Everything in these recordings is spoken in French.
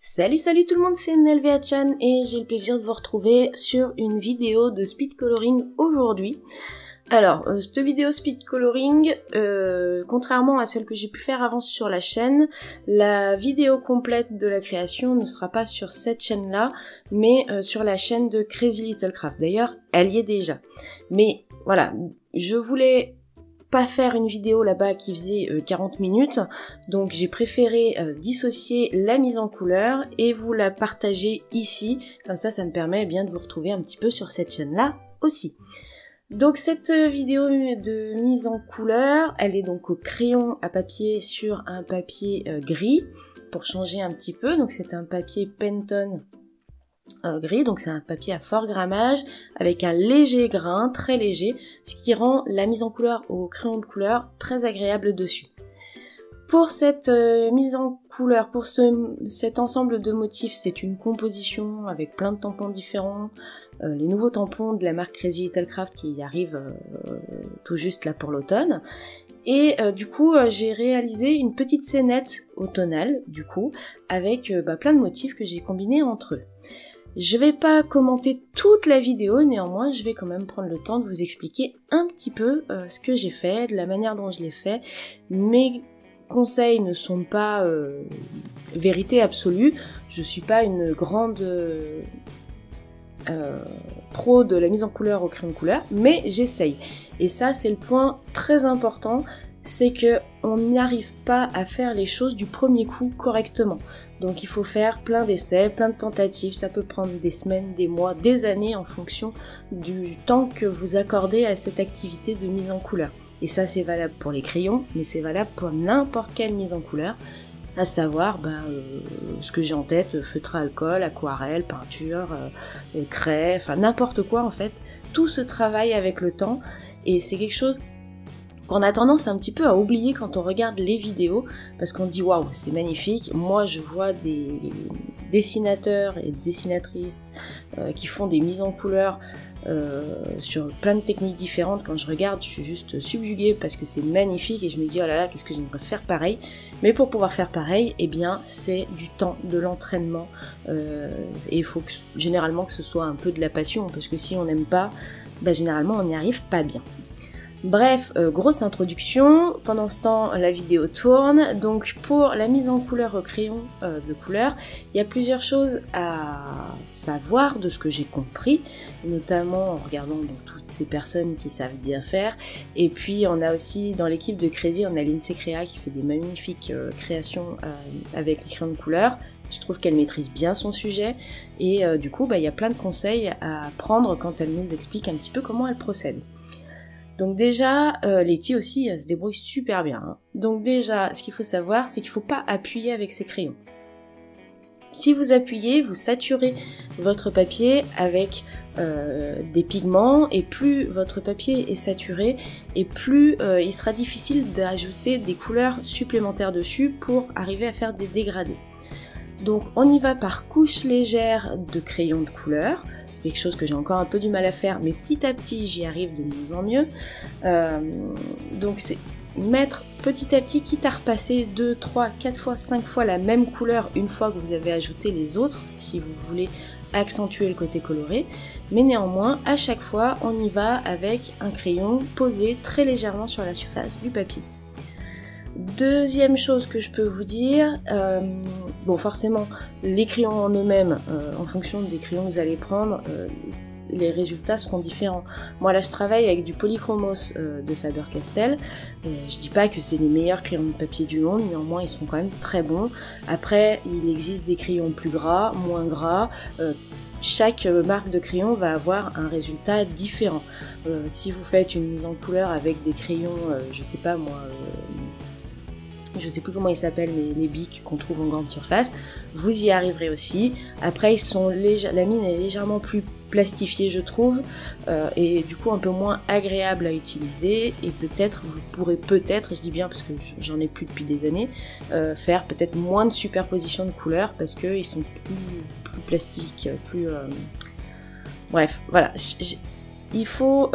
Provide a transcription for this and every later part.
Salut tout le monde, c'est Nelvea-chan et j'ai le plaisir de vous retrouver sur une vidéo de speed coloring aujourd'hui. Alors, cette vidéo speed coloring, contrairement à celle que j'ai pu faire avant sur la chaîne, la vidéo complète de la création ne sera pas sur cette chaîne-là, mais sur la chaîne de Crazy Little Craft. D'ailleurs, elle y est déjà. Mais voilà, je voulais pas faire une vidéo là-bas qui faisait 40 minutes, donc j'ai préféré dissocier la mise en couleur et vous la partager ici, comme ça me permet bien de vous retrouver un petit peu sur cette chaîne-là aussi. Donc cette vidéo de mise en couleur, elle est donc au crayon à papier sur un papier gris, pour changer un petit peu, donc c'est un papier Penton gris, donc c'est un papier à fort grammage avec un léger grain, très léger, ce qui rend la mise en couleur au crayon de couleur très agréable dessus. Pour cette mise en couleur, pour cet ensemble de motifs, c'est une composition avec plein de tampons différents, les nouveaux tampons de la marque Crazy Little Craft qui arrivent tout juste là pour l'automne. Et du coup, j'ai réalisé une petite scénette automnale, du coup, avec plein de motifs que j'ai combinés entre eux. Je vais pas commenter toute la vidéo, néanmoins je vais quand même prendre le temps de vous expliquer un petit peu ce que j'ai fait, de la manière dont je l'ai fait. Mes conseils ne sont pas vérité absolue, je suis pas une grande pro de la mise en couleur au crayon de couleur, mais j'essaye. Et ça c'est le point très important, c'est que on n'arrive pas à faire les choses du premier coup correctement. Donc il faut faire plein d'essais, plein de tentatives, ça peut prendre des semaines, des mois, des années en fonction du temps que vous accordez à cette activité de mise en couleur. Et ça c'est valable pour les crayons, mais c'est valable pour n'importe quelle mise en couleur, à savoir ce que j'ai en tête, feutre à alcool, aquarelle, peinture, craie, enfin n'importe quoi en fait. Tout se travaille avec le temps et c'est quelque chose qu'on a tendance un petit peu à oublier quand on regarde les vidéos, parce qu'on dit waouh c'est magnifique. Moi je vois des dessinateurs et dessinatrices qui font des mises en couleur sur plein de techniques différentes. Quand je regarde je suis juste subjuguée parce que c'est magnifique et je me dis oh là là qu'est-ce que j'aimerais faire pareil. Mais pour pouvoir faire pareil, eh bien c'est du temps, de l'entraînement et il faut généralement que ce soit un peu de la passion, parce que si on n'aime pas, généralement on n'y arrive pas bien. Bref, grosse introduction, pendant ce temps la vidéo tourne. Donc pour la mise en couleur au crayon de couleur, il y a plusieurs choses à savoir de ce que j'ai compris, notamment en regardant donc toutes ces personnes qui savent bien faire. Et puis on a aussi dans l'équipe de Crazy, on a Lindsay Créa qui fait des magnifiques créations avec les crayons de couleur. Je trouve qu'elle maîtrise bien son sujet et du coup il y a plein de conseils à prendre quand elle nous explique un petit peu comment elle procède. Donc déjà, Letty aussi se débrouille super bien. Hein. Donc déjà, ce qu'il faut savoir, c'est qu'il ne faut pas appuyer avec ses crayons. Si vous appuyez, vous saturez votre papier avec des pigments, et plus votre papier est saturé, et plus il sera difficile d'ajouter des couleurs supplémentaires dessus pour arriver à faire des dégradés. Donc on y va par couches légères de crayons de couleur, quelque chose que j'ai encore un peu du mal à faire, mais petit à petit j'y arrive de mieux en mieux. Donc c'est mettre petit à petit, quitte à repasser 2, 3, 4 fois, 5 fois la même couleur une fois que vous avez ajouté les autres, si vous voulez accentuer le côté coloré, mais néanmoins à chaque fois on y va avec un crayon posé très légèrement sur la surface du papier. Deuxième chose que je peux vous dire, bon forcément les crayons en eux-mêmes, en fonction des crayons que vous allez prendre, les résultats seront différents. Moi là je travaille avec du Polychromos de Faber-Castell, je dis pas que c'est les meilleurs crayons de papier du monde, néanmoins ils sont quand même très bons. Après il existe des crayons plus gras, moins gras, chaque marque de crayon va avoir un résultat différent. Si vous faites une mise en couleur avec des crayons, je sais pas moi, je sais plus comment ils s'appellent, mais les bics qu'on trouve en grande surface, vous y arriverez aussi. Après, la mine est légèrement plus plastifiée, je trouve, et du coup un peu moins agréable à utiliser, et peut-être, vous pourrez peut-être, je dis bien parce que j'en ai plus depuis des années, faire peut-être moins de superposition de couleurs, parce qu'ils sont plus plastiques, plus... Bref, voilà. il faut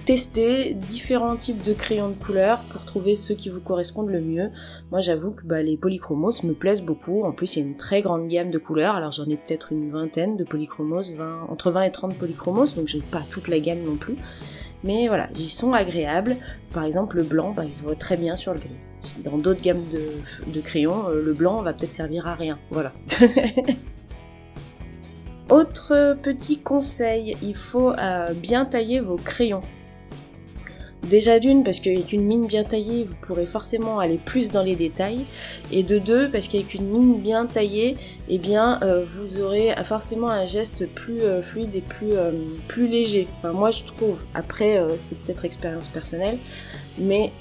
tester différents types de crayons de couleur pour trouver ceux qui vous correspondent le mieux. Moi j'avoue que les polychromos me plaisent beaucoup, en plus il y a une très grande gamme de couleurs, alors j'en ai peut-être une vingtaine de polychromos, entre 20 et 30 polychromos, donc j'ai pas toute la gamme non plus. Mais voilà, ils sont agréables. Par exemple le blanc, il se voit très bien sur le gris. Dans d'autres gammes de crayons, le blanc va peut-être servir à rien, voilà. Autre petit conseil, il faut bien tailler vos crayons. Déjà d'une, parce qu'avec une mine bien taillée, vous pourrez forcément aller plus dans les détails. Et de deux, parce qu'avec une mine bien taillée, eh bien, vous aurez forcément un geste plus fluide et plus léger. Enfin, moi, je trouve. Après, c'est peut-être expérience personnelle, mais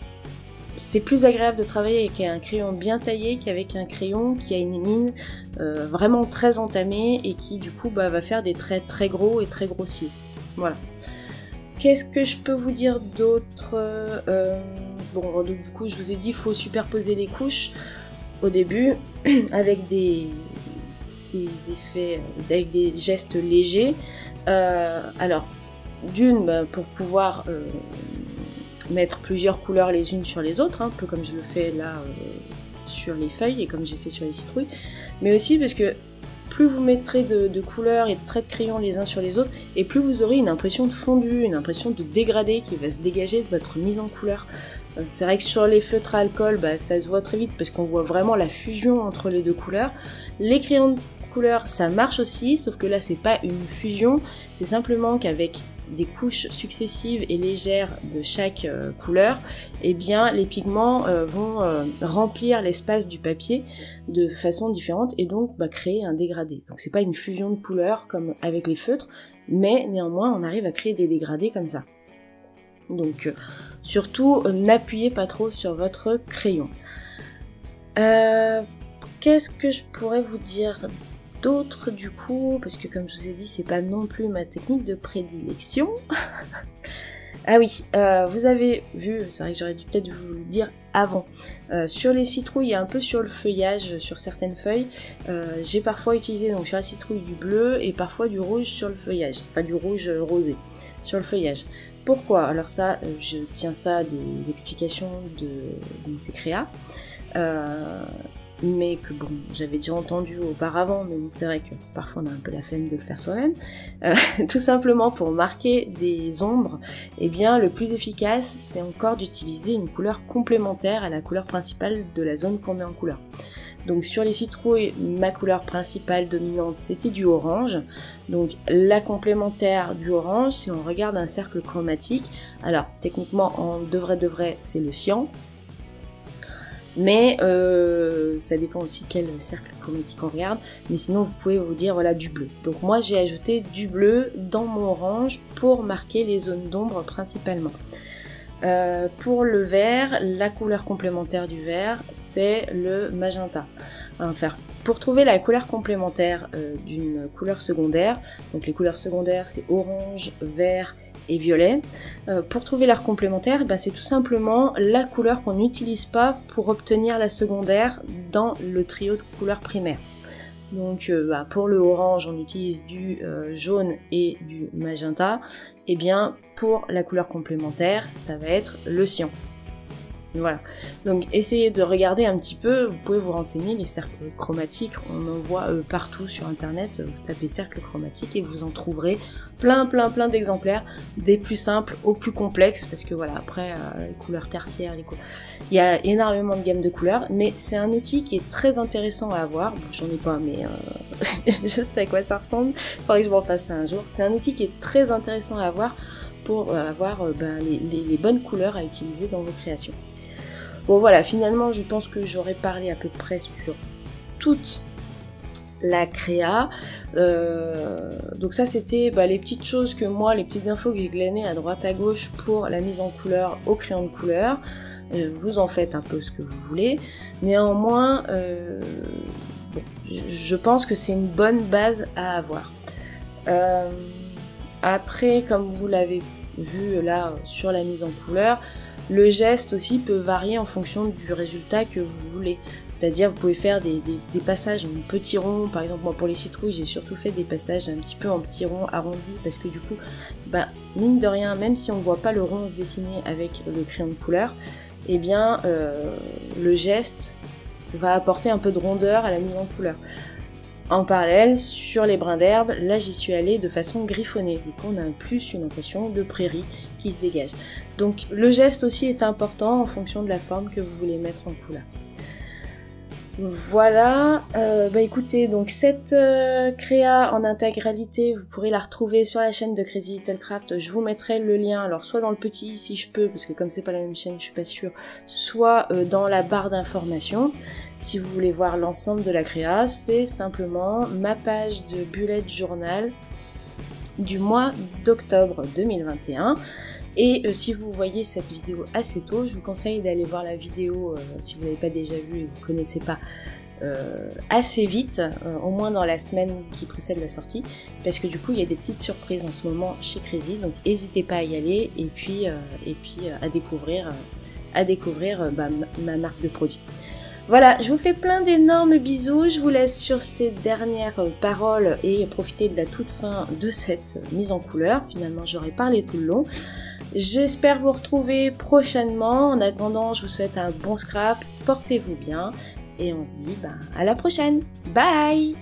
c'est plus agréable de travailler avec un crayon bien taillé qu'avec un crayon qui a une mine vraiment très entamée et qui du coup va faire des traits très gros et très grossiers. Voilà. Qu'est-ce que je peux vous dire d'autre? Bon, donc, du coup je vous ai dit, il faut superposer les couches au début avec des effets, avec des gestes légers. Alors, d'une, pour pouvoir mettre plusieurs couleurs les unes sur les autres, un peu comme je le fais là sur les feuilles et comme j'ai fait sur les citrouilles, mais aussi parce que plus vous mettrez de couleurs et de traits de crayon les uns sur les autres, et plus vous aurez une impression de fondu, une impression de dégradé qui va se dégager de votre mise en couleur. C'est vrai que sur les feutres à alcool, ça se voit très vite parce qu'on voit vraiment la fusion entre les deux couleurs. Les crayons de couleur, ça marche aussi, sauf que là c'est pas une fusion, c'est simplement qu'avec des couches successives et légères de chaque couleur, eh bien les pigments vont remplir l'espace du papier de façon différente et donc créer un dégradé. Donc c'est pas une fusion de couleurs comme avec les feutres, mais néanmoins on arrive à créer des dégradés comme ça. Donc surtout n'appuyez pas trop sur votre crayon. Qu'est-ce que je pourrais vous dire d'autres du coup, parce que comme je vous ai dit, c'est pas non plus ma technique de prédilection. Ah oui, vous avez vu, c'est vrai que j'aurais dû peut-être vous le dire avant, sur les citrouilles et un peu sur le feuillage, sur certaines feuilles, j'ai parfois utilisé donc sur la citrouille du bleu et parfois du rouge sur le feuillage, enfin du rouge rosé sur le feuillage. Pourquoi? Alors ça, je tiens ça des explications d'Insecrea. Mais que bon, j'avais déjà entendu auparavant, mais bon, c'est vrai que parfois on a un peu la flemme de le faire soi-même. Tout simplement pour marquer des ombres, eh bien le plus efficace c'est encore d'utiliser une couleur complémentaire à la couleur principale de la zone qu'on met en couleur. Donc sur les citrouilles, ma couleur principale dominante c'était du orange. Donc la complémentaire du orange, si on regarde un cercle chromatique, alors techniquement en de vrai c'est le cyan. Mais ça dépend aussi quel cercle chromatique on regarde, mais sinon vous pouvez vous dire voilà du bleu. Donc moi j'ai ajouté du bleu dans mon orange pour marquer les zones d'ombre principalement. Pour le vert, la couleur complémentaire du vert c'est le magenta. Enfin, pour trouver la couleur complémentaire d'une couleur secondaire, donc les couleurs secondaires c'est orange, vert et violet. Pour trouver leur complémentaire, c'est tout simplement la couleur qu'on n'utilise pas pour obtenir la secondaire dans le trio de couleurs primaires. Donc pour le orange on utilise du jaune et du magenta, et bien pour la couleur complémentaire ça va être le cyan. Voilà, donc essayez de regarder un petit peu, vous pouvez vous renseigner, les cercles chromatiques, on en voit partout sur internet, vous tapez cercle chromatique et vous en trouverez plein d'exemplaires, des plus simples aux plus complexes, parce que voilà, après les couleurs tertiaires, il y a énormément de gammes de couleurs, mais c'est un outil qui est très intéressant à avoir, bon, j'en ai pas mais je sais à quoi ça ressemble, il faudrait que je m'en fasse ça un jour, c'est un outil qui est très intéressant à avoir pour avoir les bonnes couleurs à utiliser dans vos créations. Bon voilà, finalement je pense que j'aurais parlé à peu près sur toute la créa. Donc ça c'était les petites choses que moi, les petites infos que j'ai glanées à droite à gauche pour la mise en couleur au crayon de couleur. Vous en faites un peu ce que vous voulez. Néanmoins, je pense que c'est une bonne base à avoir. Après, comme vous l'avez vu là sur la mise en couleur, Le geste aussi peut varier en fonction du résultat que vous voulez. C'est-à-dire vous pouvez faire des passages en petits ronds. Par exemple moi pour les citrouilles j'ai surtout fait des passages un petit peu en petits ronds arrondis parce que du coup, mine de rien, même si on ne voit pas le rond se dessiner avec le crayon de couleur, eh bien le geste va apporter un peu de rondeur à la mise en couleur. En parallèle, sur les brins d'herbe, là j'y suis allée de façon griffonnée, du coup on a plus une impression de prairie qui se dégage. Donc le geste aussi est important en fonction de la forme que vous voulez mettre en couleur. Voilà, écoutez, donc cette créa en intégralité, vous pourrez la retrouver sur la chaîne de Crazy Little Craft. Je vous mettrai le lien, alors soit dans le petit si je peux, parce que comme c'est pas la même chaîne, je suis pas sûre, soit dans la barre d'informations. Si vous voulez voir l'ensemble de la créa, c'est simplement ma page de bullet journal du mois d'octobre 2021. Et si vous voyez cette vidéo assez tôt, je vous conseille d'aller voir la vidéo, si vous n'avez pas déjà vu et que vous ne connaissez pas, assez vite, au moins dans la semaine qui précède la sortie, parce que du coup il y a des petites surprises en ce moment chez Crazy, donc n'hésitez pas à y aller et puis à découvrir ma marque de produit. Voilà, je vous fais plein d'énormes bisous, je vous laisse sur ces dernières paroles et profiter de la toute fin de cette mise en couleur. Finalement j'aurais parlé tout le long. J'espère vous retrouver prochainement. En attendant, je vous souhaite un bon scrap, portez-vous bien et on se dit à la prochaine. Bye!